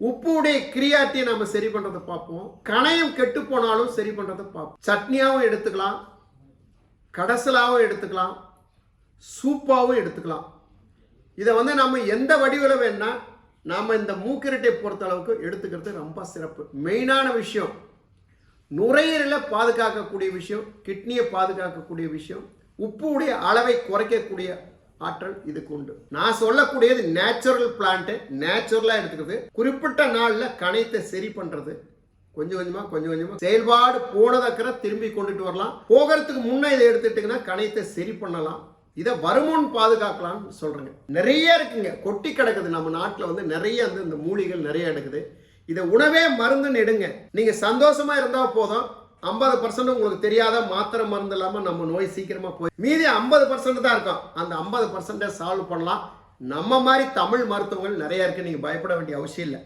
உப்புடைய கிரியாட்டியை நம்ம சரி பண்றதை பார்ப்போம். கணையம் கெட்டு போனாலும் சரி பண்றதை பார்ப்போம். சட்னியாவும் எடுத்துக்கலாம், கடைசலாவும் எடுத்துக்கலாம், சூப்பாவும் எடுத்துக்கலாம். இதை நம்ம எந்த வடிவில் வேணா நாம இந்த மூக்கிரட்டை பொறுத்த அளவுக்கு எடுத்துக்கிறது ரொம்ப சிறப்பு. மெயினான விஷயம் நுரையீரலை பாதுகாக்கக்கூடிய விஷயம், கிட்னியை பாதுகாக்கக்கூடிய விஷயம், உப்புடைய அளவை குறைக்கக்கூடிய ஆற்றல் இதுக்கு உண்டு. நான் சொல்லக்கூடியது நேச்சுரல் பிளான்ட், நேச்சுரலா எடுத்துக்கிறது. குறிப்பிட்ட நாள்ல கணையத்தை சரி பண்றது, கொஞ்சம் கொஞ்சமா செயல்பாடு போனதற்கிற திரும்பி கொண்டுட்டு வரலாம். போகிறதுக்கு முன்னே இதை எடுத்துட்டீங்கன்னா கணையத்தை சரி பண்ணலாம். இதை வருமுன் பாதுகாக்கலாம்னு சொல்றேங்க. நிறைய இருக்குங்க, கொட்டி கிடக்குது நம்ம நாட்டில். நிறைய இந்த மூலிகள் நிறைய எடுக்குது. இதை உணவே மருந்துன்னு எடுங்க. நீங்க சந்தோஷமா இருந்தா போதும். 50% உங்களுக்கு தெரியாத மாத்திரை மருந்து இல்லாம நம்ம நோய் சீக்கிரமா போய் மீதி 50% தான் இருக்கும். அந்த 50% சால்வ் பண்ணலாம். நம்ம மாதிரி தமிழ் மருத்துவங்கள் நிறைய இருக்கு, நீங்க பயப்பட வேண்டிய அவசியம் இல்லை.